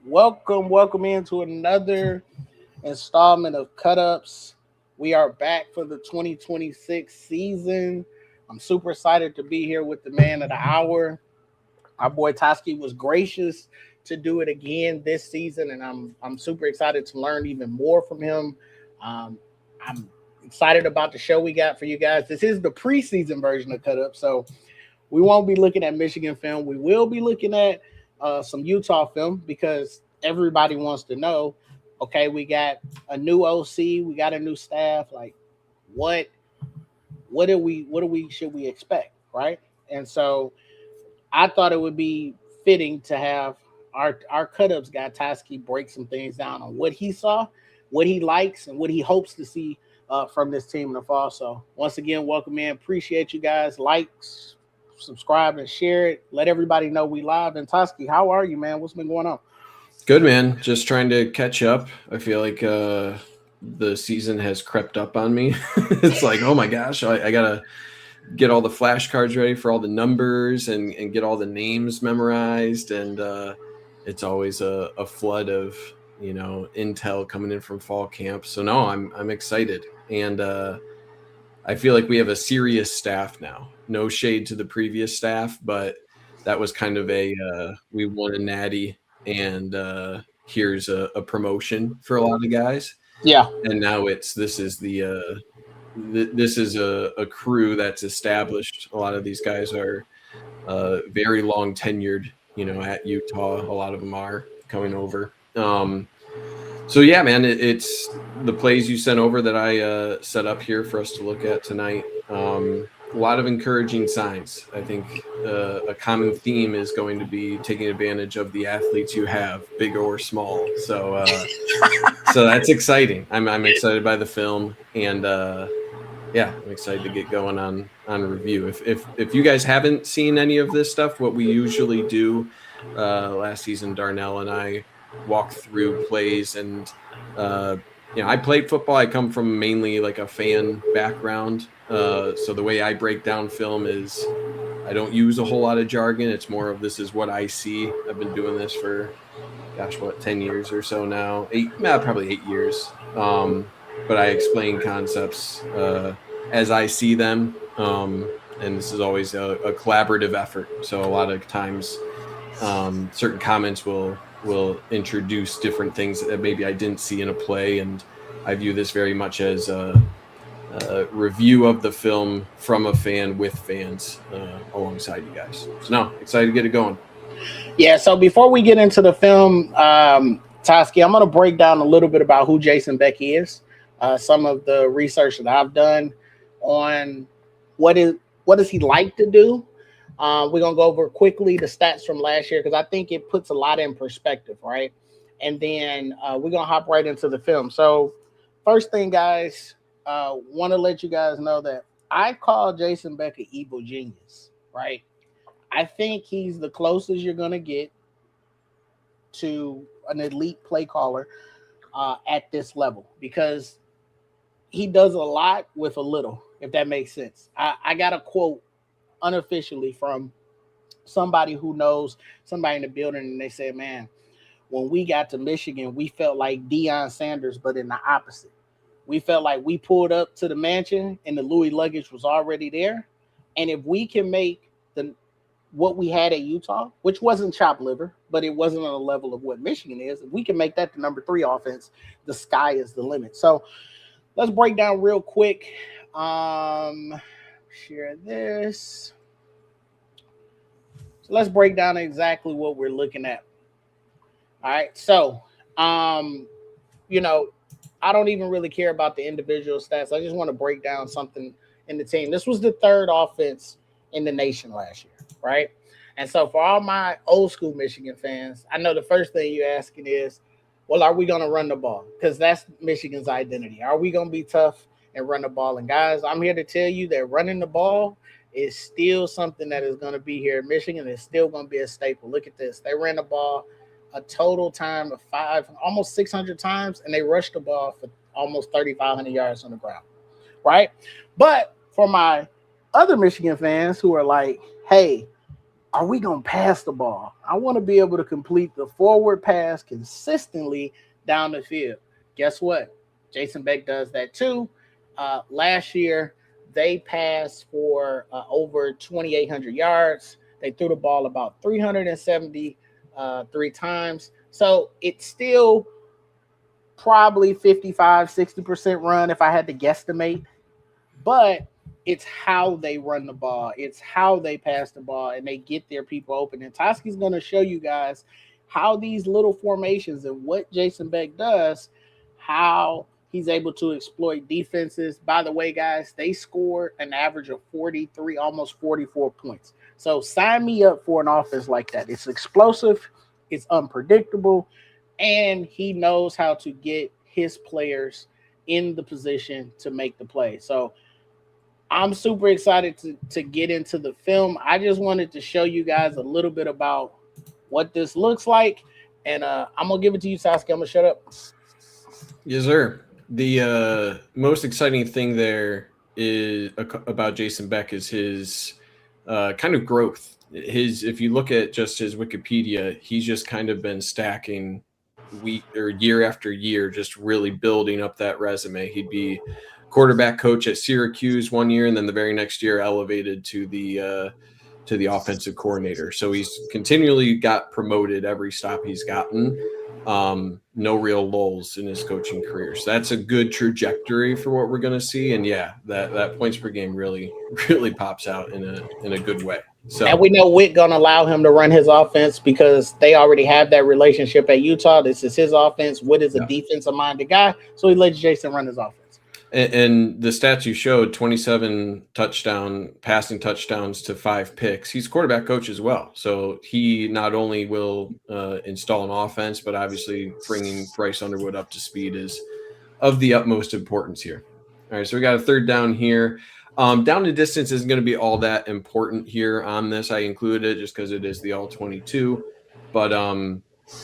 Welcome into another installment of Cut Ups. We are back for the 2026 season. I'm super excited to be here with the man of the hour. Our boy Toski was gracious to do it again this season, and I'm super excited to learn even more from him. I'm excited about the show we got for you guys. This is the preseason version of Cut Up, so we won't be looking at Michigan film. We will be looking at some Utah film because everybody wants to know. Okay, we got a new OC, we got a new staff. Like, what what do we should we expect, right? And so I thought it would be fitting to have our cut ups guy Toski break some things down on what he saw, what he likes, and what he hopes to see from this team in the fall. So once again, welcome in. Appreciate you guys. Likes, subscribe, and share it. Let everybody know we live. And Toski, how are you, man? What's been going on? Good, man. Just trying to catch up. I feel like the season has crept up on me. It's like, oh my gosh, I gotta get all the flashcards ready for all the numbers and get all the names memorized. And it's always a flood of intel coming in from fall camp. So no, I'm excited, and I feel like we have a serious staff now. No shade to the previous staff, but that was kind of we won a natty, and here's a promotion for a lot of guys. Yeah. And now this is this is a crew that's established. A lot of these guys are very long tenured, at Utah. A lot of them are coming over. So yeah, man, it's the plays you sent over that I set up here for us to look at tonight. A lot of encouraging signs. I think a common theme is going to be taking advantage of the athletes you have, big or small. So so that's exciting. I'm excited by the film, and yeah, I'm excited to get going on review. If you guys haven't seen any of this stuff, what we usually do last season, Darnell and I walk through plays, and I played football. I come from mainly like a fan background, so the way I break down film is I don't use a whole lot of jargon. It's more of this is what I see. I've been doing this for 10 years or so now, probably 8 years. But I explain concepts as I see them, and this is always a collaborative effort. So a lot of times certain comments will introduce different things that maybe I didn't see in a play, and I view this very much as a review of the film from a fan with fans alongside you guys. So no, excited to get it going. Yeah, so before we get into the film, Toski, I'm going to break down a little bit about who Jason Beck is, some of the research that I've done on what does he like to do. We're going to go over quickly the stats from last year because I think it puts a lot in perspective, right? And then we're going to hop right into the film. So first thing, guys, want to let you guys know that I call Jason Beck an evil genius, right? I think he's the closest you're going to get to an elite play caller at this level because he does a lot with a little, if that makes sense. I got a quote unofficially from somebody who knows somebody in the building, and they said, man, when we got to Michigan, we felt like Deion Sanders, but in the opposite. We felt like we pulled up to the mansion and the Louis luggage was already there. And if we can make what we had at Utah, which wasn't chopped liver, but it wasn't on the level of what Michigan is, if we can make that the number 3 offense, the sky is the limit. So let's break down real quick. Share this. So let's break down exactly what we're looking at. All right. So, I don't even really care about the individual stats. I just want to break down something in the team. This was the 3rd offense in the nation last year, right? And so for all my old school Michigan fans, I know the first thing you're asking is, well, are we going to run the ball? Because that's Michigan's identity. Are we going to be tough and run the ball? And guys, I'm here to tell you that running the ball is still something that is going to be here in Michigan. It's still going to be a staple. Look at this. They ran the ball a total time of almost 600 times, and they rushed the ball for almost 3,500 yards on the ground, right? But for my other Michigan fans who are like, hey, are we going to pass the ball? I want to be able to complete the forward pass consistently down the field. Guess what? Jason Beck does that too. Last year, they passed for over 2,800 yards. They threw the ball about 373 times. So it's still probably 55, 60% run if I had to guesstimate. But it's how they run the ball, it's how they pass the ball, and they get their people open. And Toski's going to show you guys how these little formations and what Jason Beck does, how he's able to exploit defenses. By the way, guys, they scored an average of 43, almost 44 points. So sign me up for an offense like that. It's explosive, it's unpredictable, and he knows how to get his players in the position to make the play. So I'm super excited to get into the film. I just wanted to show you guys a little bit about what this looks like. And I'm going to give it to you, Sasuke. I'm going to shut up. Yes, sir. The most exciting thing there is about Jason Beck is his kind of growth. If you look at just his Wikipedia, he's just kind of been stacking week or year after year, just really building up that resume. He'd be quarterback coach at Syracuse one year, and then the very next year elevated to the offensive coordinator. So he's continually got promoted every stop he's gotten. No real lulls in his coaching career. So that's a good trajectory for what we're going to see. And yeah, that points per game really, really pops out in a good way. So, and we know Witt going to allow him to run his offense because they already have that relationship at Utah. This is his offense. Witt is a defensive-minded guy, so he lets Jason run his offense. And the stats you showed, 27 passing touchdowns to 5 picks. He's quarterback coach as well. So he not only will install an offense, but obviously bringing Bryce Underwood up to speed is of the utmost importance here. All right, so we got a third down here. Down to distance isn't going to be all that important here on this. I included it just because it is the all-22. But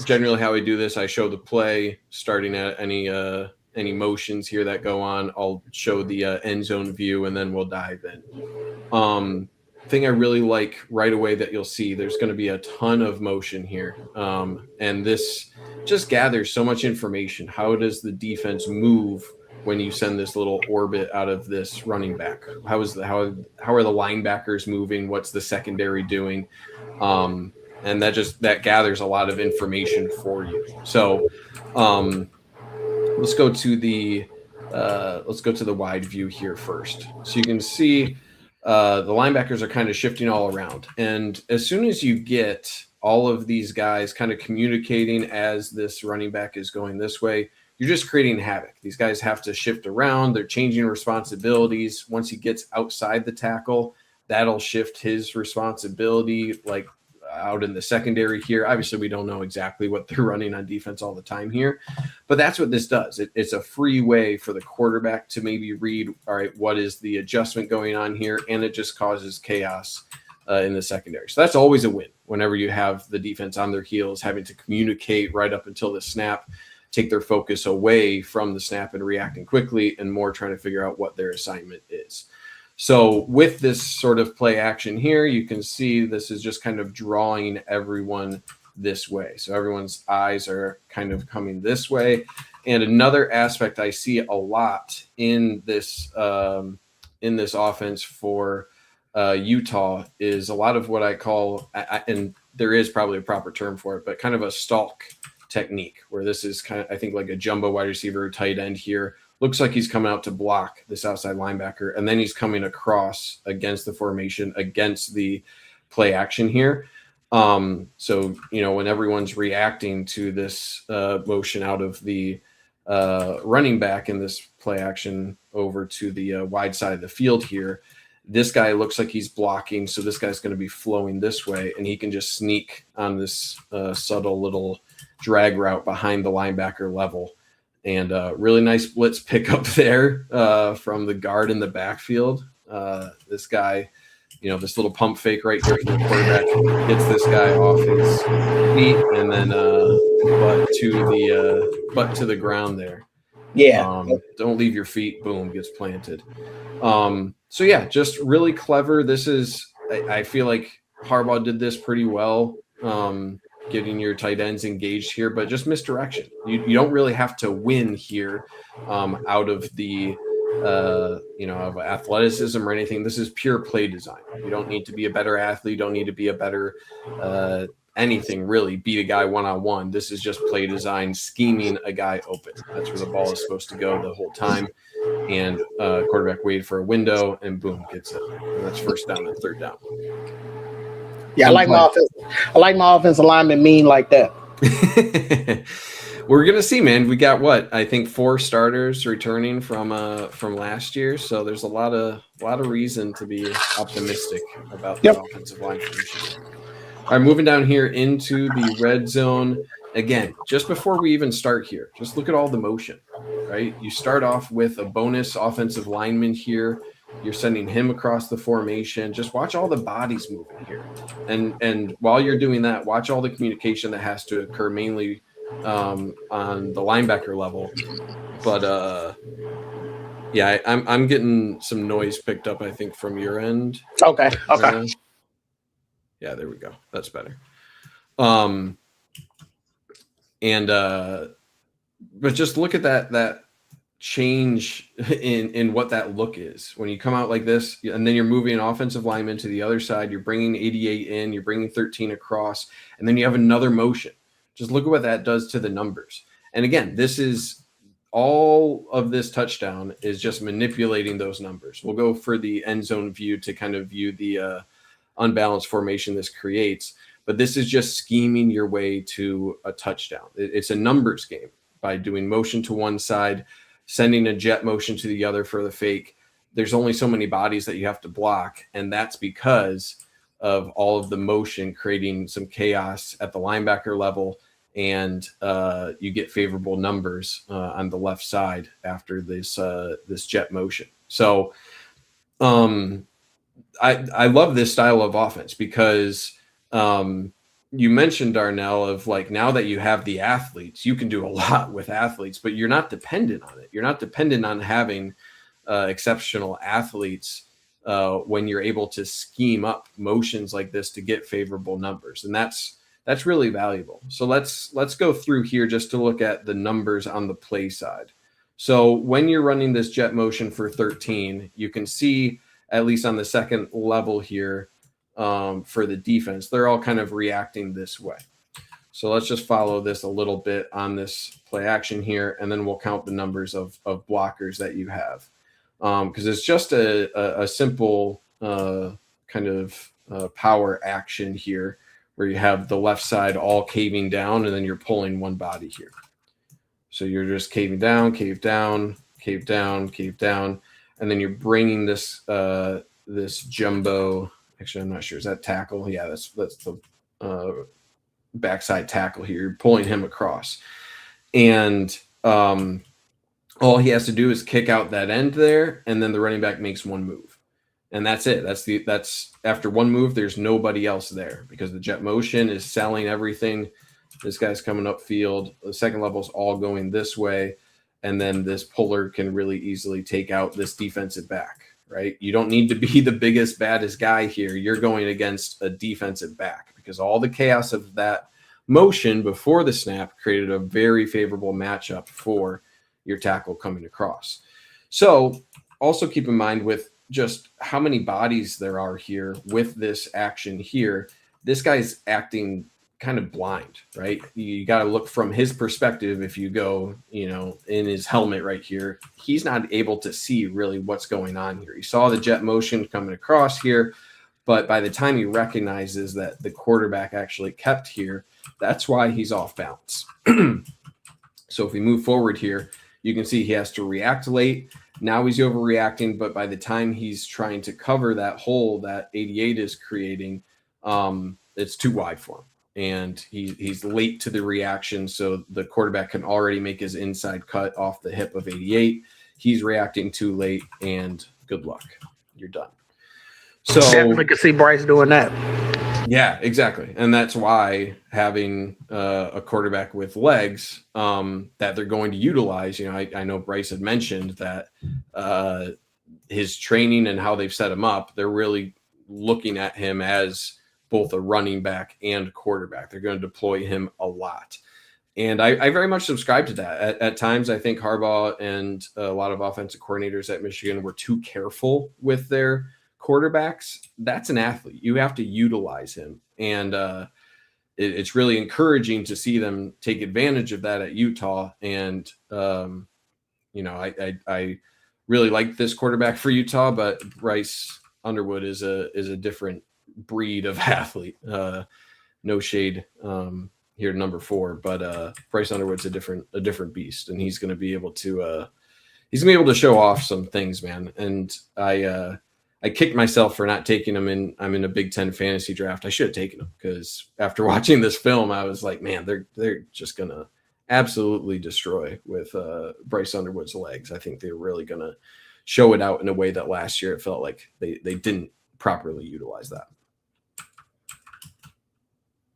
generally how we do this, I show the play starting at any motions here that go on. I'll show the end zone view, and then we'll dive in. Thing I really like right away that you'll see, there's going to be a ton of motion here. And this just gathers so much information. How does the defense move when you send this little orbit out of this running back? How are the linebackers moving? What's the secondary doing? And that gathers a lot of information for you. So, let's go to the wide view here first. So you can see the linebackers are kind of shifting all around. And as soon as you get all of these guys kind of communicating as this running back is going this way, you're just creating havoc. These guys have to shift around. They're changing responsibilities. Once he gets outside the tackle, that'll shift his responsibility, like out in the secondary here. Obviously, we don't know exactly what they're running on defense all the time here, but that's what this does. It's a free way for the quarterback to maybe read, all right, what is the adjustment going on here? And it just causes chaos in the secondary. So that's always a win whenever you have the defense on their heels, having to communicate right up until the snap, take their focus away from the snap and reacting quickly, and more trying to figure out what their assignment is. So with this sort of play action here, you can see this is just kind of drawing everyone this way. So everyone's eyes are kind of coming this way. And another aspect I see a lot in this offense for Utah is a lot of what I call, and there is probably a proper term for it, but kind of a stalk technique, where this is kind of, I think, like a jumbo wide receiver, tight end here. Looks like he's coming out to block this outside linebacker, and then he's coming across against the formation, against the play action here. So, when everyone's reacting to this motion out of the running back in this play action over to the wide side of the field here, this guy looks like he's blocking. So this guy's going to be flowing this way, and he can just sneak on this subtle little drag route behind the linebacker level. And really nice blitz pickup there from the guard in the backfield. This guy, this little pump fake right here from the quarterback gets this guy off his feet, and then butt to the ground there. Yeah. Don't leave your feet. Boom, gets planted. So yeah, just really clever. This is, I feel like Harbaugh did this pretty well, getting your tight ends engaged here, but just misdirection. You don't really have to win here out of the of athleticism or anything. This is pure play design. You don't need to be a better athlete. You don't need to be a better anything really. Beat a guy one-on-one. This is just play design, scheming a guy open. That's where the ball is supposed to go the whole time. And quarterback waited for a window and boom, gets it. And that's first down and third down. Yeah, I like my offensive lineman mean like that. We're gonna see, man. We got I think 4 starters returning from last year, so there's a lot of reason to be optimistic about the offensive line for this year. All right, moving down here into the red zone. Again, just before we even start here, just look at all the motion, right? You start off with a bonus offensive lineman here. You're sending him across the formation. Just watch all the bodies moving here. And while you're doing that, watch all the communication that has to occur mainly on the linebacker level. But I'm getting some noise picked up, I think, from your end. Okay. Yeah, there we go. That's better. But just look at that change in what that look is when you come out like this, and then you're moving an offensive lineman to the other side. You're bringing 88 in, you're bringing 13 across, and then you have another motion. Just look at what that does to the numbers. And again, this is all of this touchdown is just manipulating those numbers. We'll go for the end zone view to kind of view the unbalanced formation this creates. But this is just scheming your way to a touchdown. It's a numbers game by doing motion to one side, sending a jet motion to the other for the fake. There's only so many bodies that you have to block, and that's because of all of the motion creating some chaos at the linebacker level, and you get favorable numbers on the left side after this jet motion. So I love this style of offense because you mentioned, Darnell, of like now that you have the athletes, you can do a lot with athletes, but you're not dependent on it. You're not dependent on having exceptional athletes when you're able to scheme up motions like this to get favorable numbers. And that's really valuable. So let's go through here just to look at the numbers on the play side. So when you're running this jet motion for 13, you can see at least on the second level here, for the defense, they're all kind of reacting this way. So let's just follow this a little bit on this play action here, and then we'll count the numbers of blockers that you have. Because it's just a simple kind of power action here where you have the left side all caving down, and then you're pulling one body here. So you're just caving down, cave down, cave down, cave down, and then you're bringing this this jumbo. Actually, I'm not sure. Is that tackle? Yeah, that's the backside tackle here. You're pulling him across. And all he has to do is kick out that end there, and then the running back makes one move. And that's it. That's after one move, there's nobody else there because the jet motion is selling everything. This guy's coming up field. The second level is all going this way. And then this puller can really easily take out this defensive back. Right? You don't need to be the biggest, baddest guy here. You're going against a defensive back because all the chaos of that motion before the snap created a very favorable matchup for your tackle coming across. So also keep in mind with just how many bodies there are here with this action here, this guy's acting kind of blind, right? You got to look from his perspective. If you go, in his helmet right here, he's not able to see really what's going on here. He saw the jet motion coming across here, but by the time he recognizes that the quarterback actually kept here, that's why he's off balance. So if we move forward here, you can see he has to react late. Now he's overreacting, but by the time he's trying to cover that hole that 88 is creating, it's too wide for him. And he's late to the reaction, so the quarterback can already make his inside cut off the hip of 88. He's reacting too late, and good luck. You're done. So definitely could see Bryce doing that. Yeah, exactly. And that's why having a quarterback with legs that they're going to utilize, I know Bryce had mentioned that his training and how they've set him up, they're really looking at him as both a running back and quarterback. They're going to deploy him a lot. And I very much subscribe to that. At times, I think Harbaugh and a lot of offensive coordinators at Michigan were too careful with their quarterbacks. That's an athlete. You have to utilize him. And it's really encouraging to see them take advantage of that at Utah. And, I really like this quarterback for Utah, but Bryce Underwood is a different breed of athlete. No shade here to number 4, but Bryce Underwood's a different beast, and he's going to be able to show off some things, man. And I kicked myself for not taking him in. I'm in a Big Ten fantasy draft. I should have taken him, because after watching this film, I was like, man, they're just going to absolutely destroy with Bryce Underwood's legs. I think they're really going to show it out in a way that last year it felt like they didn't properly utilize that.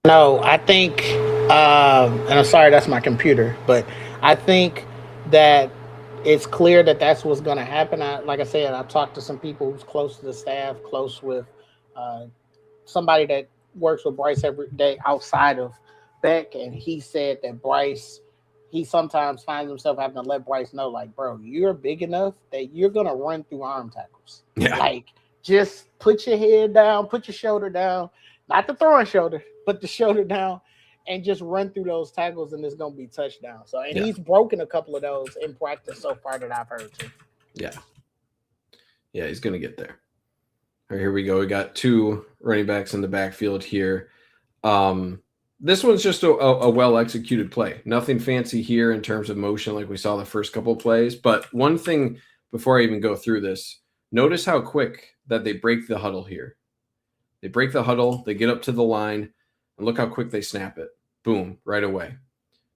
No, I think, and I'm sorry, that's my computer, but I think that it's clear that that's what's going to happen. Like I said, I've talked to some people who's close to the staff, close with somebody that works with Bryce every day outside of Beck, and he said that Bryce, he sometimes finds himself having to let Bryce know, like, bro, you're big enough that you're going to run through arm tackles. Yeah. Like, just put your head down, put your shoulder down, not the throwing shoulder, but the shoulder down, and just run through those tackles, and it's going to be touchdown. So, and he's broken a couple of those in practice so far that I've heard too. Yeah. Yeah, he's going to get there. All right, here we go. We got 2 running backs in the backfield here. This one's just a well-executed play. Nothing fancy here in terms of motion like we saw the first couple of plays. But one thing before I even go through this, notice how quick that they break the huddle here. They break the huddle, they get up to the line, and look how quick they snap it. Boom, right away.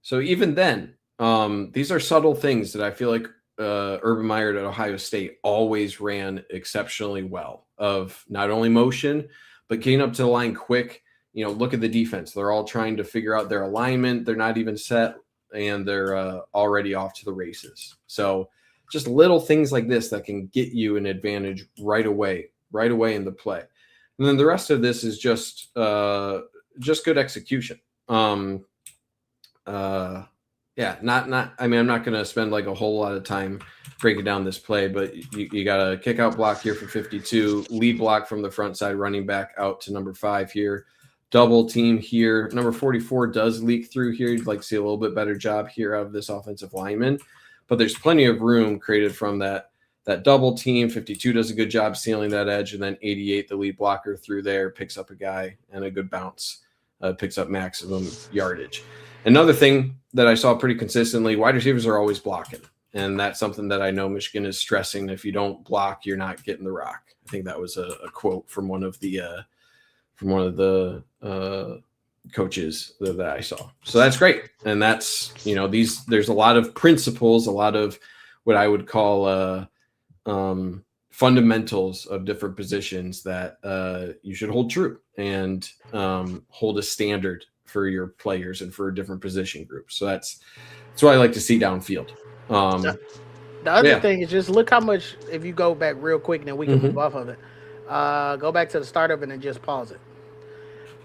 So even then, these are subtle things that I feel like Urban Meyer at Ohio State always ran exceptionally well, of not only motion, but getting up to the line quick. Look at the defense. They're all trying to figure out their alignment. They're not even set, and they're already off to the races. So just little things like this that can get you an advantage right away in the play. And then the rest of this is just good execution. I'm not going to spend like a whole lot of time breaking down this play, but you got a kick out block here for 52, lead block from the front side running back out to number 5 here. Double team here. Number 44 does leak through here. You'd like to see a little bit better job here out of this offensive lineman, but there's plenty of room created from that double team. 52 does a good job sealing that edge, and then 88, the lead blocker through there, picks up a guy and a good bounce, picks up maximum yardage. Another thing that I saw pretty consistently, wide receivers are always blocking, and that's something that I know Michigan is stressing. If you don't block, you're not getting the rock. I think that was a quote from one of the coaches that I saw. So that's great. And that's, there's a lot of principles, a lot of what I would call fundamentals of different positions that you should hold true and hold a standard for your players and for different position groups. So that's what I like to see downfield. The other thing is just look how much, if you go back real quick and then we can move off of it, go back to the start of it and just pause it.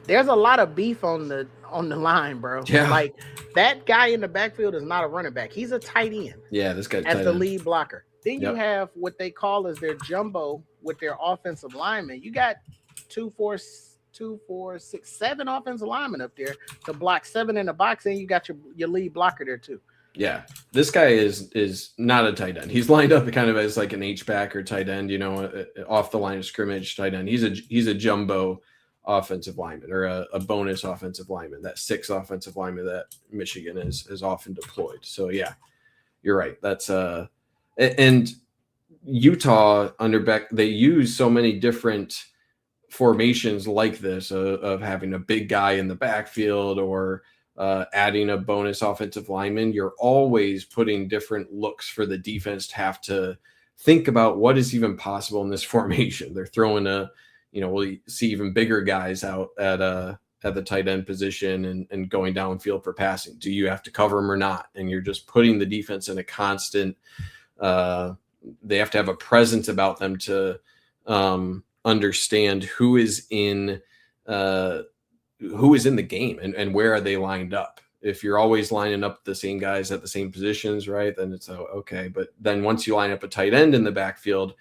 There's a lot of beef on the line, bro. Yeah. Like, that guy in the backfield is not a running back. He's a tight end. Yeah, this guy's as the lead blocker. Then you have what they call as their jumbo with their offensive linemen. You got 2, 4, 6, 7 offensive linemen up there to block 7 in the box, and you got your lead blocker there too. Yeah, this guy is not a tight end. He's lined up kind of as like an H-back or tight end, off the line of scrimmage tight end. He's a jumbo offensive lineman, or a bonus offensive lineman, that 6 offensive lineman that Michigan is often deployed. So yeah, you're right. That's and Utah under Beck, they use so many different formations like this of having a big guy in the backfield or adding a bonus offensive lineman. You're always putting different looks for the defense to have to think about what is even possible in this formation. They're throwing we'll see even bigger guys out at the tight end position and going downfield for passing. Do you have to cover them or not? And you're just putting the defense in a constant, they have to have a presence about them to understand who is in who is in the game and where are they lined up. If you're always lining up the same guys at the same positions, right, then it's okay. But then once you line up a tight end in the backfield,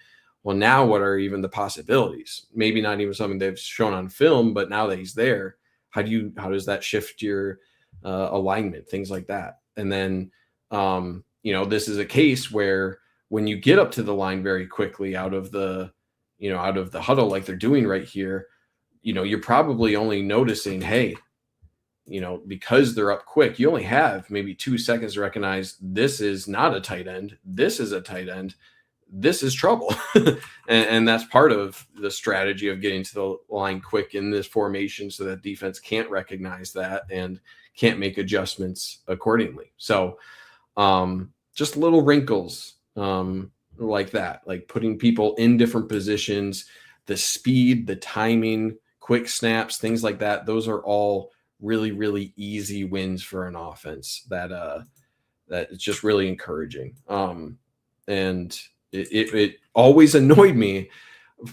well, now what are even the possibilities? Maybe not even something they've shown on film, but now that he's there, how does that shift your alignment, things like that? And then, this is a case where when you get up to the line very quickly out of the huddle, like they're doing right here, you're probably only noticing, hey, because they're up quick, you only have maybe 2 seconds to recognize this is not a tight end. This is a tight end. This is trouble. and that's part of the strategy of getting to the line quick in this formation so that defense can't recognize that and can't make adjustments accordingly. So just little wrinkles like that, like putting people in different positions, the speed, the timing, quick snaps, things like that. Those are all really, really easy wins for an offense that it's just really encouraging. And it always annoyed me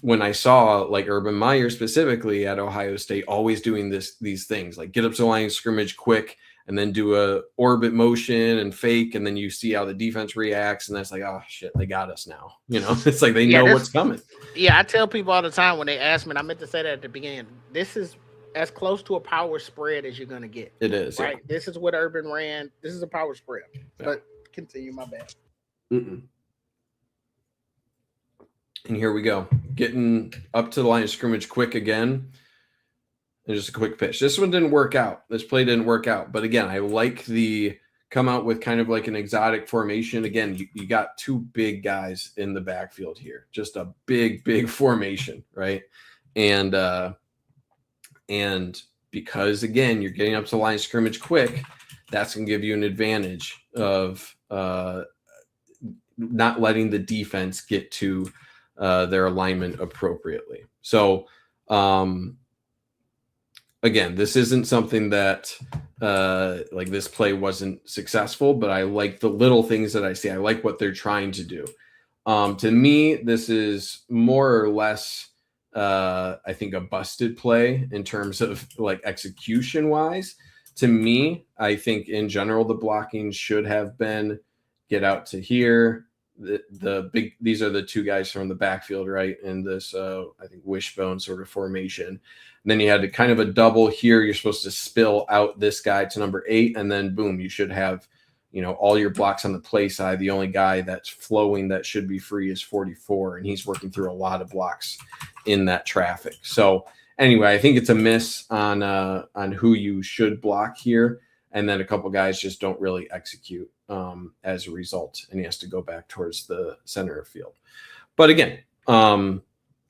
when I saw like Urban Meyer specifically at Ohio State always doing these things, like get up to the line of scrimmage quick and then do a orbit motion and fake, and then you see how the defense reacts, and that's like, oh shit, they got us now. It's like they know what's coming. Yeah, I tell people all the time when they ask me, and I meant to say that at the beginning, this is as close to a power spread as you're going to get. It is. Right. Yeah. This is what Urban ran. This is a power spread. Yeah. But continue, my bad. And here we go. Getting up to the line of scrimmage quick again. And just a quick pitch. This one didn't work out. This play didn't work out. But again, I like the come out with kind of like an exotic formation. Again, you got 2 big guys in the backfield here. Just a big formation, right? And because, again, you're getting up to the line of scrimmage quick, that's going to give you an advantage of not letting the defense get to their alignment appropriately. So, again, this isn't something that like this play wasn't successful, but I like the little things that I see. I like what they're trying to do. To me, this is more or less I think a busted play in terms of like execution wise. To me, I think in general, the blocking should have been get out to here. These are the 2 guys from the backfield, right? In this, I think wishbone sort of formation. And then you had to kind of a double here. You're supposed to spill out this guy to number 8. And then boom, you should have, all your blocks on the play side. The only guy that's flowing that should be free is 44. And he's working through a lot of blocks in that traffic. So anyway, I think it's a miss on who you should block here. And then a couple guys just don't really execute as a result. And he has to go back towards the center of field. But again,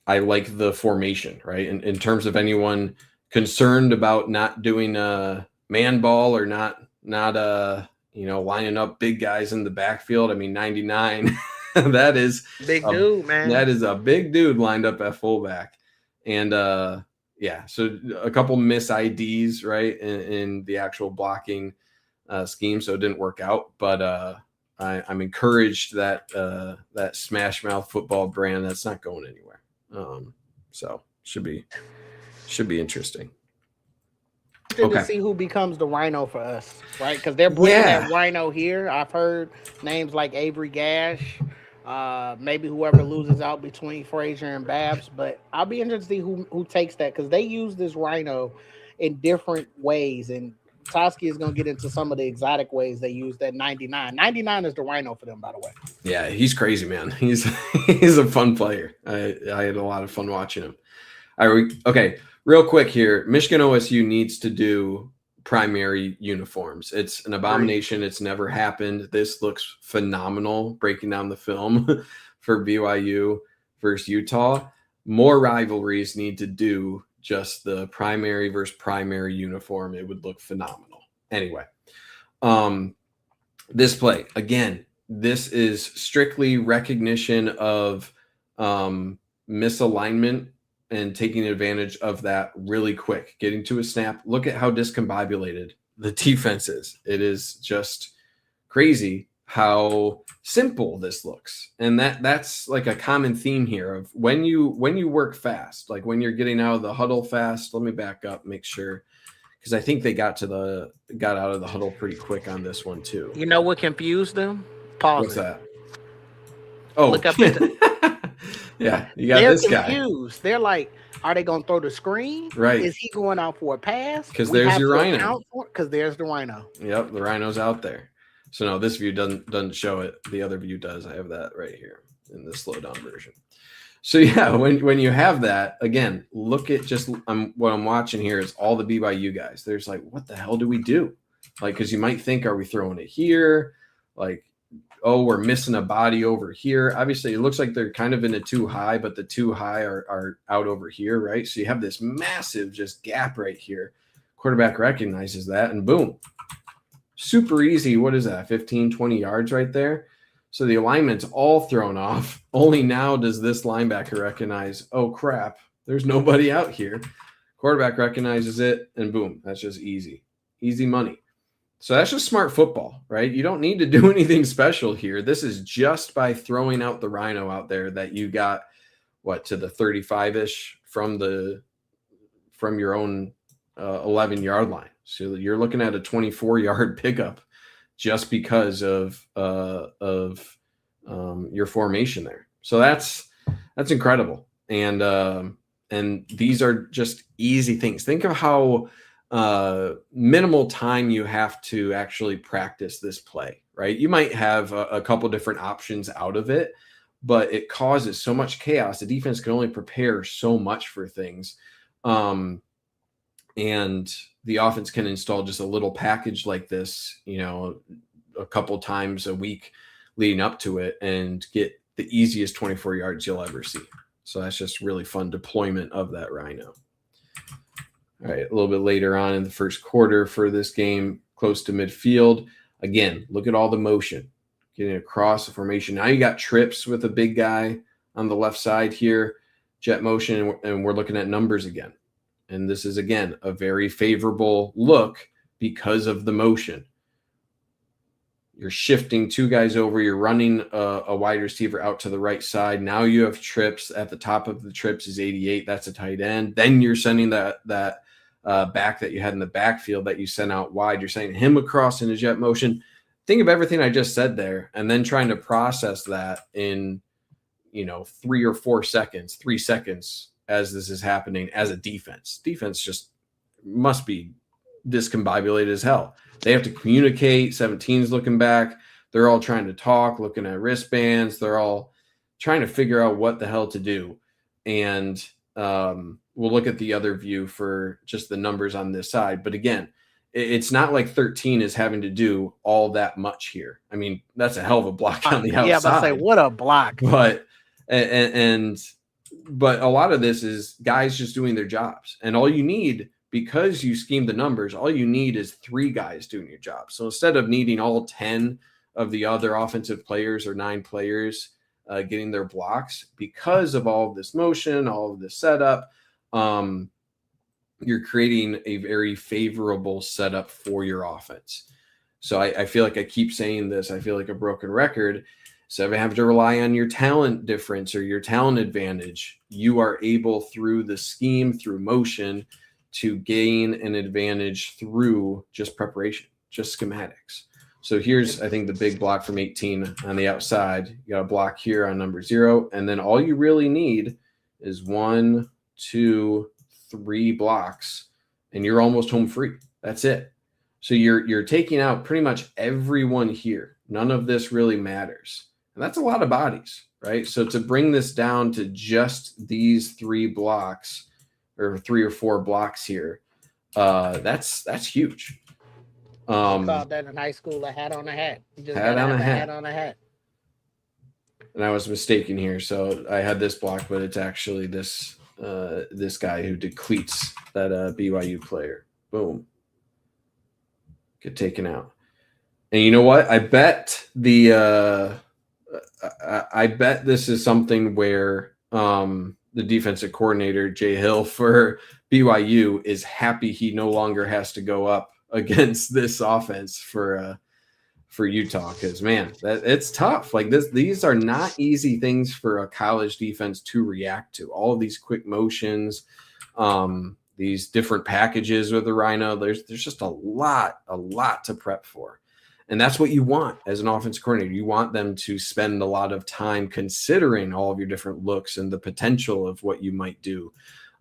I like the formation, right? In terms of anyone concerned about not doing a man ball or not lining up big guys in the backfield. I mean, 99, that is big dude, man. That is a big dude lined up at fullback. And so a couple miss IDs, right, in the actual blocking scheme. So it didn't work out, but I'm encouraged that that Smash Mouth football brand, that's not going anywhere. So should be interesting. To see who becomes the Rhino for us, right? Because they're bringing that Rhino here. I've heard names like Avery Gash, maybe whoever loses out between Frazier and Babs. But I'll be interested to see who takes that, because they use this Rhino in different ways. And Toski is going to get into some of the exotic ways they use that 99. 99 is the Rhino for them, by the way. Yeah, he's crazy, man. He's a fun player. I had a lot of fun watching him. Okay. Real quick here, Michigan OSU needs to do primary uniforms. It's an abomination. It's never happened. This looks phenomenal, breaking down the film for BYU versus Utah. More rivalries need to do just the primary versus primary uniform. It would look phenomenal. Anyway, this play, again, this is strictly recognition of misalignment and taking advantage of that really quick, getting to a snap. Look at how discombobulated the defense is. It is just crazy how simple this looks. And that's like a common theme here of when you work fast, like when you're getting out of the huddle fast. Let me back up, make sure, because I think they got out of the huddle pretty quick on this one too. You know what confused them? Pause. What's that? Oh, look up. Yeah, you got They're this guy. confused. They're like, are they going to throw the screen? Right. Is he going out for a pass? Because there's your rhino. Because there's the rhino. Yep, the rhino's out there. So no, this view doesn't show it. The other view does. I have that right here in the slow down version. So yeah, when you have that, again, look at just what I'm watching here is all the BYU guys. There's like, what the hell do we do? Like, because you might think, are we throwing it here? Like, oh, we're missing a body over here. Obviously, it looks like they're kind of in a too high, but the too high are out over here, right? So you have this massive just gap right here. Quarterback recognizes that, and boom. Super easy. What is that? 15, 20 yards right there. So the alignment's all thrown off. Only now does this linebacker recognize, oh, crap, there's nobody out here. Quarterback recognizes it, and boom, that's just easy. Easy money. So that's just smart football, right? You don't need to do anything special here. This is just by throwing out the rhino out there that you got, to the 35-ish from your own 11-yard line. So you're looking at a 24-yard pickup just because of your formation there. So that's incredible. And these are just easy things. Think of how minimal time you have to actually practice this play, right? You might have a couple different options out of it, but it causes so much chaos. The defense can only prepare so much for things. And the offense can install just a little package like this, a couple times a week leading up to it and get the easiest 24 yards you'll ever see. So that's just really fun deployment of that rhino. All right, a little bit later on in the first quarter for this game, close to midfield. Again, look at all the motion, getting across the formation. Now you got trips with a big guy on the left side here, jet motion, and we're looking at numbers again. And this is, again, a very favorable look because of the motion. You're shifting two guys over. You're running a wide receiver out to the right side. Now you have trips. At the top of the trips is 88. That's a tight end. Then you're sending that back that you had in the backfield that you sent out wide. You're sending him across in a jet motion. Think of everything I just said there and then trying to process that in, 3 or 4 seconds, 3 seconds as this is happening as a defense. Defense just must be discombobulated as hell. They have to communicate. 17's looking back. They're all trying to talk, looking at wristbands. They're all trying to figure out what the hell to do. And we'll look at the other view for just the numbers on this side. But again, it's not like 13 is having to do all that much here. I mean, that's a hell of a block on the outside. Yeah, but say, what a block. But but a lot of this is guys just doing their jobs. And all you need, because you scheme the numbers, all you need is 3 guys doing your job. So instead of needing all 10 of the other offensive players or 9 players getting their blocks, because of all of this motion, all of this setup, you're creating a very favorable setup for your offense. So I feel like I keep saying this. I feel like a broken record. So if you have to rely on your talent difference or your talent advantage, you are able through the scheme, through motion, to gain an advantage through just preparation, just schematics. So here's, I think, the big block from 18 on the outside. You got a block here on number 0. And then all you really need is 1, 2, 3 blocks, and you're almost home free. That's it. So you're taking out pretty much everyone here. None of this really matters. And that's a lot of bodies, right? So to bring this down to just these 3 blocks or 3 or 4 blocks here, that's huge. Called that in high school a hat on a hat. You just hat on a hat. Hat on a hat. And I was mistaken here. So I had this block, but it's actually this guy who did cleats, that BYU player. Boom. Get taken out. And you know what? I bet this is something where the defensive coordinator, Jay Hill, for BYU is happy he no longer has to go up against this offense for for Utah, because man, it's tough. Like these are not easy things for a college defense to react to. All of these quick motions, these different packages with the Rhino. There's just a lot to prep for, and that's what you want as an offensive coordinator. You want them to spend a lot of time considering all of your different looks and the potential of what you might do.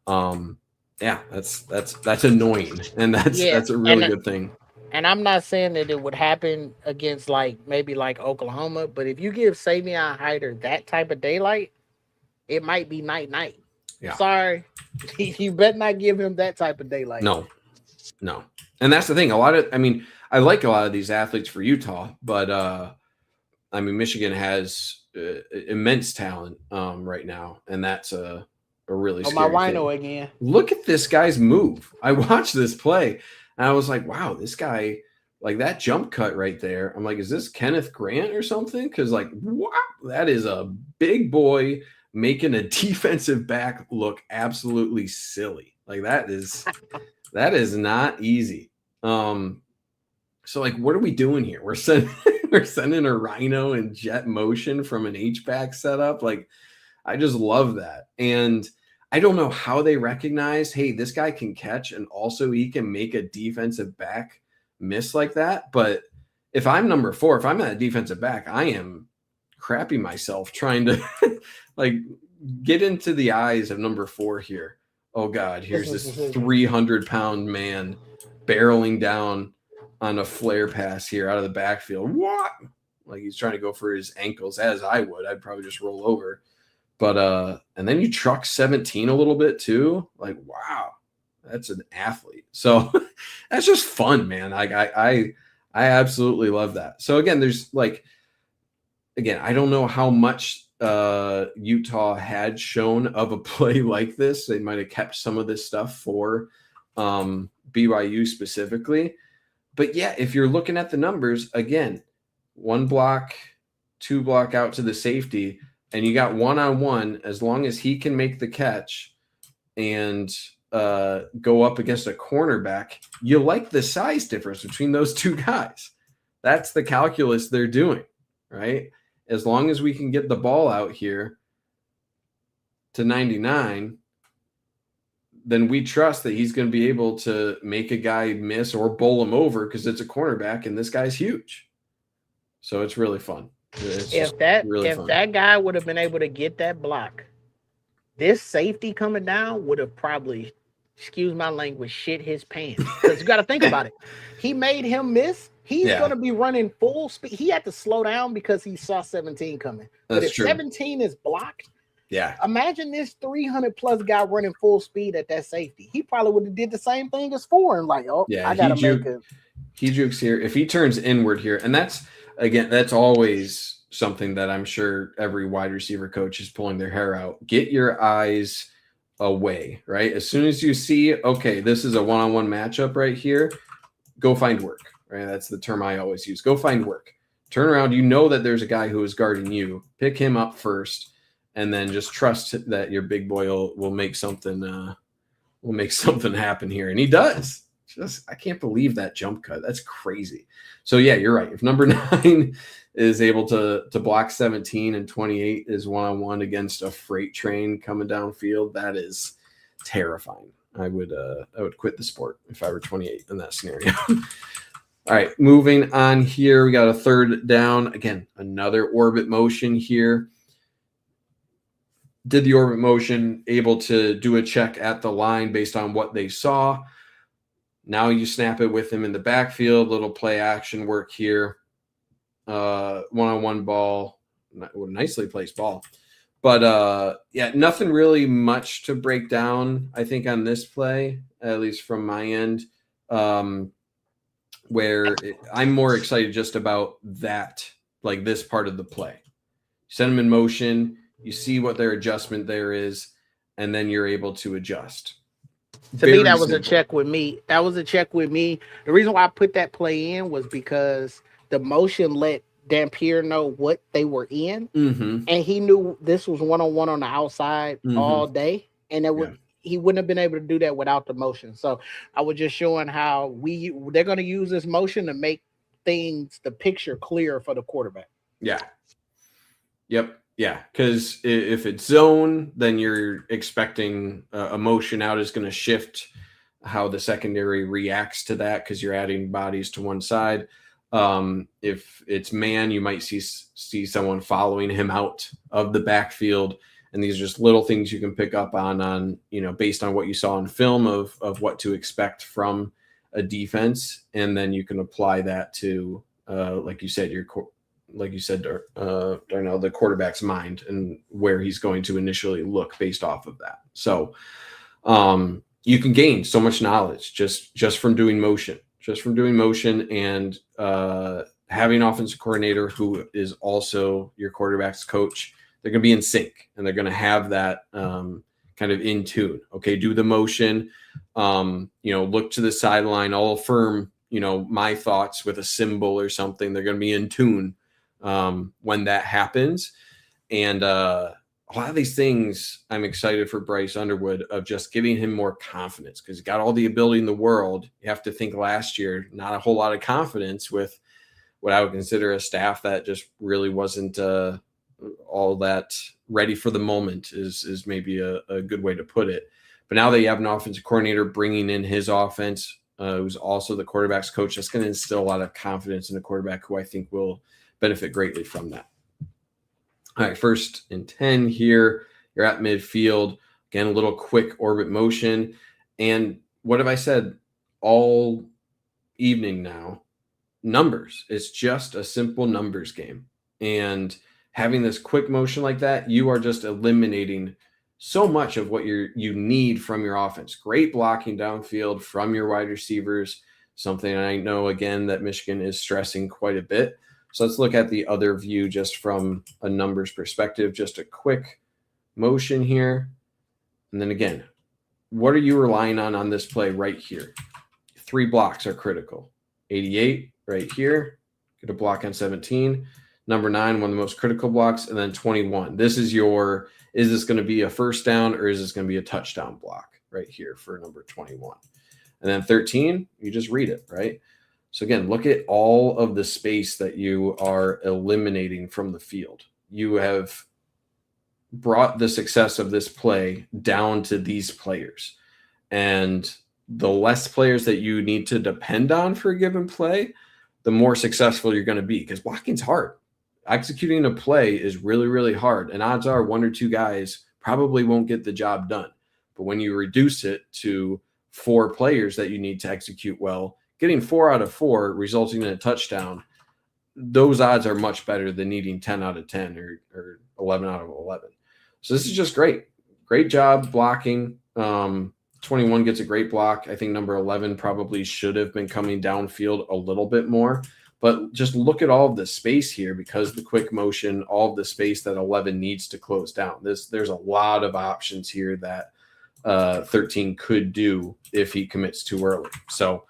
Yeah, that's annoying, and that's a really good thing. And I'm not saying that it would happen against maybe Oklahoma, but if you give Savion Hyder that type of daylight, it might be night. Yeah. Sorry, you better not give him that type of daylight. No. And that's the thing. I like a lot of these athletes for Utah, but Michigan has immense talent right now, and that's a really scary my Rhino thing. again. Look at this guy's move. I watched this play, and I was like, wow, this guy, like that jump cut right there. I'm like, is this Kenneth Grant or something? Because wow, that is a big boy making a defensive back look absolutely silly. Like that is not easy. So what are we doing here? We're sending a Rhino in jet motion from an H-back setup. I just love that. And I don't know how they recognize, hey, this guy can catch and also he can make a defensive back miss like that. But if I'm number 4, if I'm at a defensive back, I am crapping myself trying to get into the eyes of number 4 here. Oh God, here's this 300-pound man barreling down on a flare pass here out of the backfield. What? He's trying to go for his ankles, as I would. I'd probably just roll over. But and then you truck 17 a little bit too. Wow, that's an athlete. So that's just fun, man. I absolutely love that. So again, there's I don't know how much Utah had shown of a play like this. They might have kept some of this stuff for BYU specifically. But yeah, if you're looking at the numbers, again, 1 block, 2 block out to the safety, and you got 1-on-1, as long as he can make the catch and go up against a cornerback, you like the size difference between those 2 guys. That's the calculus they're doing, right? As long as we can get the ball out here to 99, then we trust that he's going to be able to make a guy miss or bowl him over because it's a cornerback and this guy's huge. So it's really fun. If that guy would have been able to get that block, this safety coming down would have probably, excuse my language, shit his pants. Because you got to think about it. He made him miss. He's going to be running full speed. He had to slow down because he saw 17 coming. But if 17 is blocked, imagine this 300-plus guy running full speed at that safety. He probably would have did the same thing as 4 and I got to make it. He jukes here. If he turns inward here, and that's always something that I'm sure every wide receiver coach is pulling their hair out. Get your eyes away, right? As soon as you see, okay, this is a one-on-one matchup right here, go find work, right? That's the term I always use. Go find work. Turn around. You know that there's a guy who is guarding you. Pick him up first, and then just trust that your big boy will make something happen here. And he does. I can't believe that jump cut. That's crazy. So yeah, you're right. If number 9 is able to block 17 and 28 is 1-on-1 against a freight train coming downfield, that is terrifying. I would quit the sport if I were 28 in that scenario. All right, moving on here. We got a 3rd down. Again, another orbit motion here. Did the orbit motion, able to do a check at the line based on what they saw. Now you snap it with him in the backfield, little play action work here. 1-on-1 ball, nicely placed ball. But nothing really much to break down, I think, on this play, at least from my end, where I'm more excited just about that, this part of the play. Send them in motion, you see what their adjustment there is, and then you're able to adjust. To me, that was a check with me. The reason why I put that play in was because the motion let Dampier know what they were in, and he knew this was 1-on-1 on the outside all day, and he wouldn't have been able to do that without the motion. So I was just showing how they're going to use this motion to make the picture clear for the quarterback. Yeah. Yep. Yeah. Because if it's zone, then you're expecting a motion out is going to shift how the secondary reacts to that because you're adding bodies to one side. If it's man, you might see someone following him out of the backfield. And these are just little things you can pick up on, based on what you saw in film of what to expect from a defense. And then you can apply that to, like you said, Darnell, the quarterback's mind and where he's going to initially look based off of that. So you can gain so much knowledge just from doing motion, and having an offensive coordinator who is also your quarterback's coach. They're going to be in sync and they're going to have that kind of in tune. Okay, do the motion, look to the sideline. I'll affirm, my thoughts with a symbol or something. They're going to be in tune when that happens. And a lot of these things, I'm excited for Bryce Underwood of just giving him more confidence because he's got all the ability in the world. You have to think last year, not a whole lot of confidence with what I would consider a staff that just really wasn't all that ready for the moment is maybe a good way to put it. But now that you have an offensive coordinator bringing in his offense, who's also the quarterback's coach, that's going to instill a lot of confidence in a quarterback who I think will benefit greatly from that. All right, 1st and 10 here. You're at midfield. Again, a little quick orbit motion. And what have I said all evening now? Numbers. It's just a simple numbers game. And having this quick motion like that, you are just eliminating so much of what you need from your offense. Great blocking downfield from your wide receivers, something I know, again, that Michigan is stressing quite a bit. So let's look at the other view just from a numbers perspective, just a quick motion here. And then again, what are you relying on this play right here? 3 blocks are critical. 88 right here, get a block on 17. Number 9, one of the most critical blocks, and then 21. This is is this going to be a first down or is this going to be a touchdown block right here for number 21? And then 13, you just read it, right? So again, look at all of the space that you are eliminating from the field. You have brought the success of this play down to these players. And the less players that you need to depend on for a given play, the more successful you're going to be because blocking's hard. Executing a play is really, really hard. And odds are 1 or 2 guys probably won't get the job done. But when you reduce it to 4 players that you need to execute well, getting 4 out of 4 resulting in a touchdown, those odds are much better than needing 10 out of 10 or 11 out of 11. So this is just great. Great job blocking. 21 gets a great block. I think number 11 probably should have been coming downfield a little bit more. But just look at all of the space here because the quick motion, all of the space that 11 needs to close down. There's a lot of options here that 13 could do if he commits too early. So,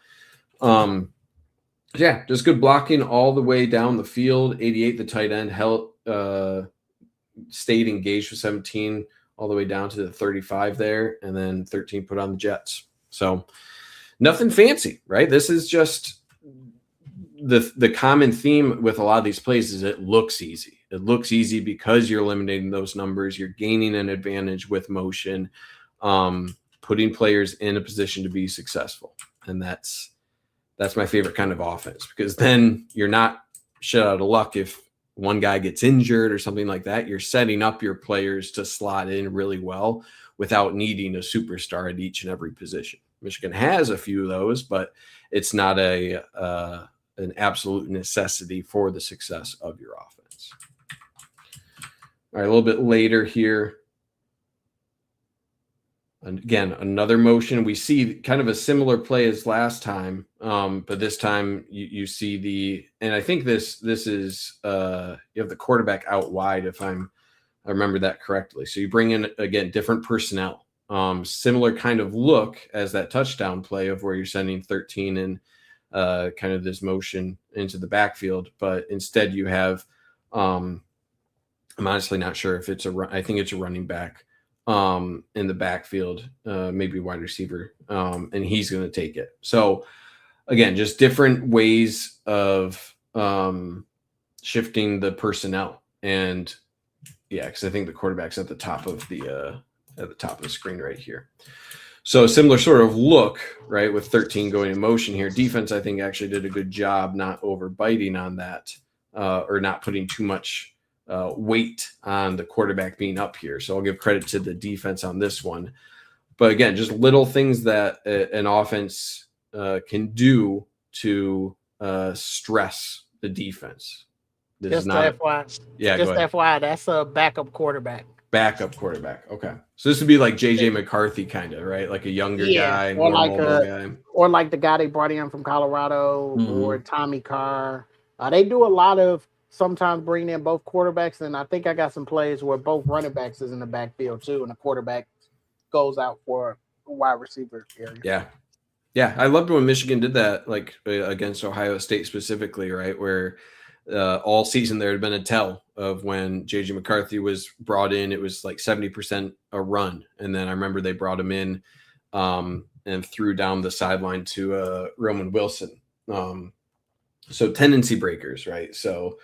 just good blocking all the way down the field. 88, the tight end, stayed engaged with 17 all the way down to the 35 there, and then 13 put on the Jets. So nothing fancy, right? This is just the common theme with a lot of these plays is it looks easy. It looks easy because you're eliminating those numbers. You're gaining an advantage with motion, putting players in a position to be successful. And that's my favorite kind of offense because then you're not shit out of luck if one guy gets injured or something like that. You're setting up your players to slot in really well without needing a superstar at each and every position. Michigan has a few of those, but it's not an absolute necessity for the success of your offense. All right, a little bit later here. And again, another motion. We see kind of a similar play as last time, but this time you see and I think this is you have the quarterback out wide if I remember that correctly. So you bring in again different personnel, similar kind of look as that touchdown play of where you're sending 13 and kind of this motion into the backfield, but instead you have I'm honestly not sure if I think it's a running back in the backfield, maybe wide receiver, and he's going to take it. So again, just different ways of shifting the personnel. And yeah, because I think the quarterback's at the top of the screen right here. So a similar sort of look, right, with 13 going in motion here. Defense, I think, actually did a good job not overbiting on that or not putting too much weight on the quarterback being up here. So I'll give credit to the defense on this one. But again, just little things that an offense can do to stress the defense. Just FYI, FYI, that's a backup quarterback. Backup quarterback. Okay. So this would be like JJ McCarthy kind of, right? Like a younger guy, or like guy. Or like the guy they brought in from Colorado, or Tommy Carr. They do a lot of sometimes bring in both quarterbacks, and I think I got some plays where both running backs is in the backfield too, and the quarterback goes out for a wide receiver area. Yeah. Yeah. I loved when Michigan did that, like against Ohio State specifically, right? Where all season there had been a tell of when JJ McCarthy was brought in, it was like 70% a run. And then I remember they brought him in and threw down the sideline to Roman Wilson. So tendency breakers, right? So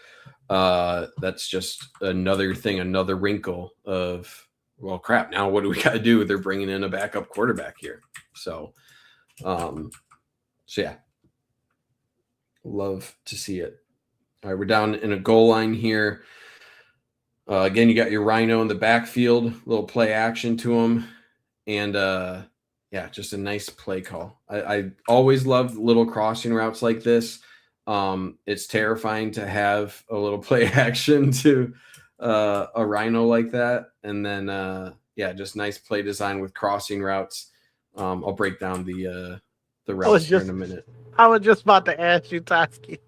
that's just another thing, another wrinkle of, well, crap, now what do we got to do? They're bringing in a backup quarterback here. So yeah, love to see it. All right, we're down in a goal line here. Again, you got your Rhino in the backfield, little play action to him. And yeah, just a nice play call. I always loved little crossing routes like this. It's terrifying to have a little play action to a Rhino like that. And then, yeah, just nice play design with crossing routes. I'll break down the routes here in a minute. I was just about to ask you, Toski.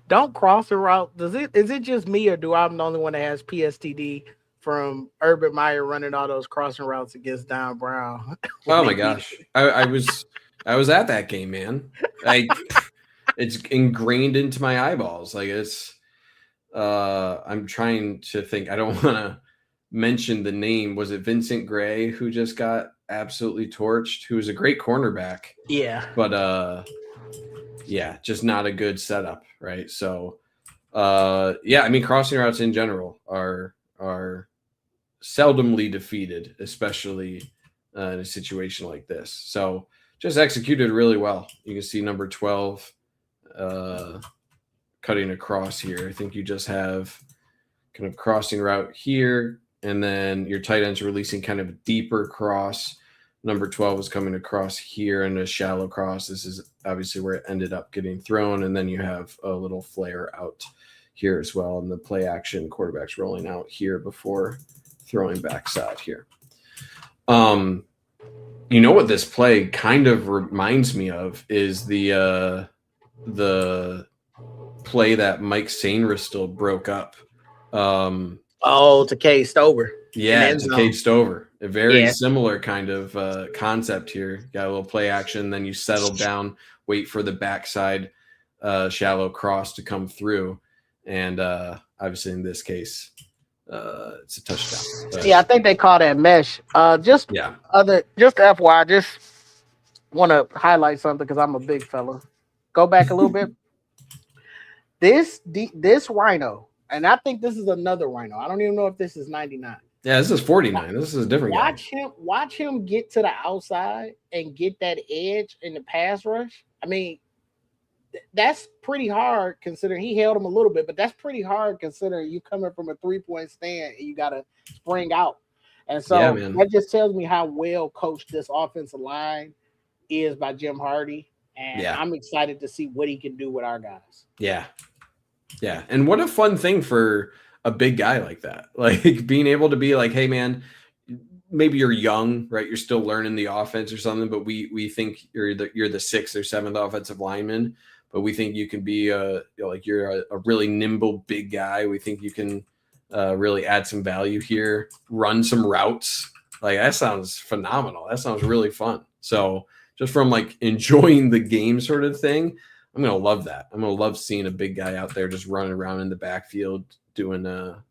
Don't cross a route. Is it just me, or do I'm the only one that has PSTD from Urban Meyer running all those crossing routes against Don Brown? Oh my gosh. I was at that game, man. It's ingrained into my eyeballs. Like it's I'm trying to think. I don't want to mention the name. Was it Vincent Gray who just got absolutely torched, who was a great cornerback? Yeah. But yeah, just not a good setup, right? So yeah, I mean, crossing routes in general are seldomly defeated, especially in a situation like this. So just executed really well. You can see number 12 cutting across here. I think you just have kind of crossing route here, and then your tight end's releasing kind of a deeper cross. Number 12 is coming across here in a shallow cross. This is obviously where it ended up getting thrown. And then you have a little flare out here as well. And the play action quarterback's rolling out here before throwing backside here. You know what this play kind of reminds me of is the play that Mike Sainristil broke up. To Cade Stover. Yeah, to Cade Stover. A very similar kind of concept here. Got a little play action, then you settle down, wait for the backside shallow cross to come through. And obviously in this case, it's a touchdown. But, yeah, I think they call that mesh. Just FYI, just want to highlight something because I'm a big fella. Go back a little bit. This Rhino, and I think this is another Rhino. I don't even know if this is 99. Yeah, this is 49. This is a different guy. Watch him get to the outside and get that edge in the pass rush. I mean, that's pretty hard considering he held him a little bit, but that's pretty hard considering you coming from a 3-point stand and you got to spring out. And so that just tells me how well coached this offensive line is by Jim Hardy. And I'm excited to see what he can do with our guys. Yeah. Yeah. And what a fun thing for a big guy like that, like being able to be like, hey man, maybe you're young, right? You're still learning the offense or something, but we think you're the 6th or 7th offensive lineman, but we think you can be you're a really nimble big guy. We think you can really add some value here, run some routes. Like that sounds phenomenal. That sounds really fun. So just from like enjoying the game sort of thing, I'm going to love that. I'm going to love seeing a big guy out there just running around in the backfield, doing an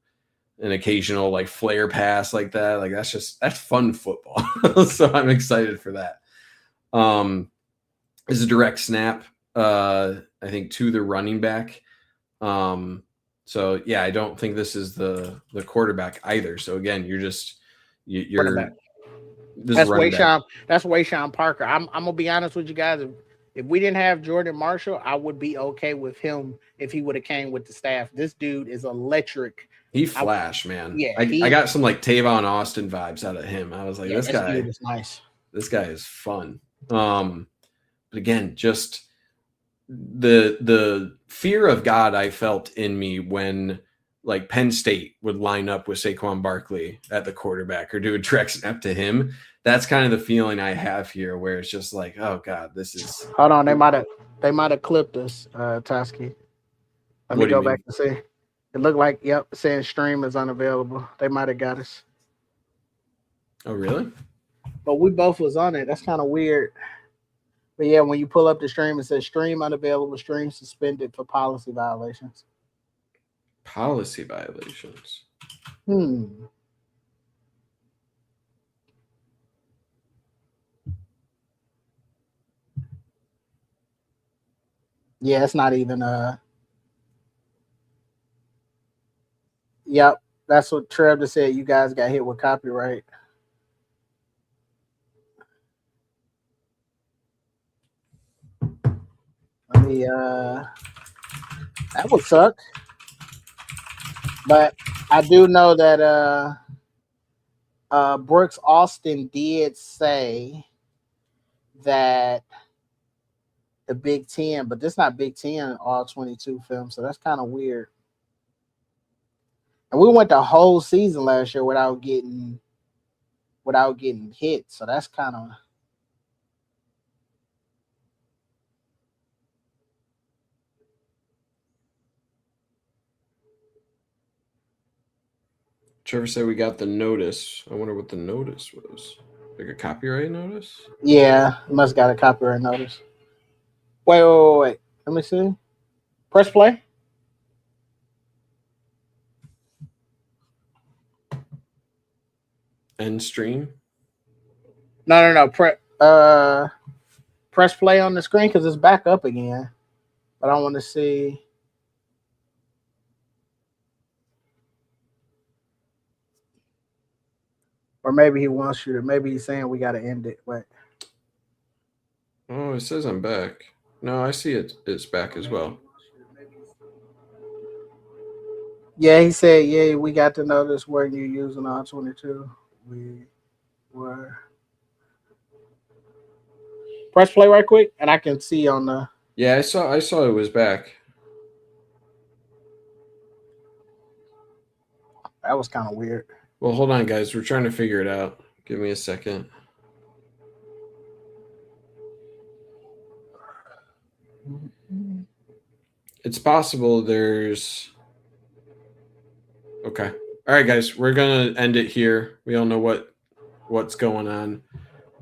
occasional like flare pass like that. Like that's fun football. So I'm excited for that. is a direct snap, I think, to the running back. So yeah, I don't think this is the quarterback either. So again, you're Quarterback. this That's is running back. That's Wayshawn Parker. I'm gonna be honest with you guys. If we didn't have Jordan Marshall, I would be okay with him if he would have came with the staff. This dude is electric. He flashed, man. Yeah, I got some like Tavon Austin vibes out of him. I was like, this dude is nice. This guy is fun. But again, just the fear of God I felt in me when like Penn State would line up with Saquon Barkley at the quarterback or do a direct snap to him. That's kind of the feeling I have here, where it's just like, oh God, this is. Hold on, they might have clipped us, Toski. Let me go back and see. It looked like, yep, saying stream is unavailable. They might have got us. Oh, really? But we both was on it. That's kind of weird. But yeah, when you pull up the stream, it says stream unavailable, stream suspended for policy violations. Policy violations. Yeah, it's not even Yep, that's what Trev just said. You guys got hit with copyright. Let me that would suck. But I do know that Brooks Austin did say that the Big Ten, but this not Big Ten all 22 film, so that's kind of weird. And we went the whole season last year without getting hit, so that's kind of. Trevor said we got the notice. I wonder what the notice was. Like a copyright notice? Yeah, must got a copyright notice. Wait. Let me see. Press play. End stream? No. Press play on the screen because it's back up again. But I want to see. Or maybe he wants you to. Maybe he's saying we got to end it. But oh, it says I'm back. No, I see it. It's back as well. Yeah, he said, yeah, we got to notice when you're using all 22. We were. Press play right quick, and I can see on the. Yeah, I saw it was back. That was kind of weird. Well, hold on, guys. We're trying to figure it out. Give me a second. It's possible there's. Okay. All right, guys. We're gonna end it here. We all know what's going on,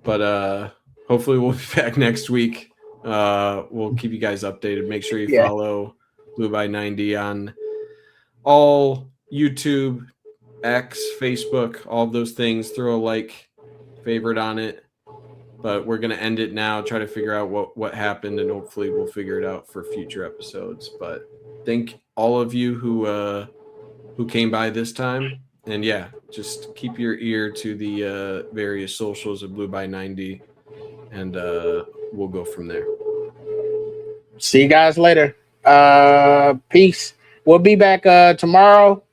but hopefully we'll be back next week. We'll keep you guys updated. Make sure you follow Blue by 90 on all YouTube, X, Facebook, all of those things. Throw a like, favorite on it. But we're gonna end it now. Try to figure out what happened, and hopefully we'll figure it out for future episodes. But thank all of you who came by this time, and yeah, just keep your ear to the various socials of Blue by 90, and we'll go from there. See you guys later. Peace. We'll be back tomorrow.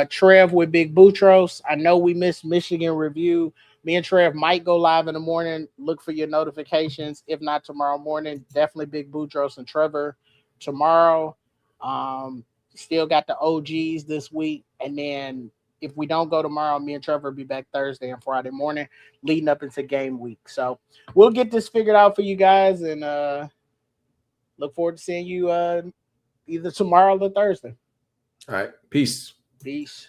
Trev with Big Boutros. I know we missed Michigan review. Me and Trev might go live in the morning. Look for your notifications. If not tomorrow morning, definitely Big Boutros and Trevor tomorrow. Still got the OGs this week. And then if we don't go tomorrow, me and Trevor will be back Thursday and Friday morning leading up into game week. So we'll get this figured out for you guys, and look forward to seeing you either tomorrow or Thursday. All right. Peace. Peace.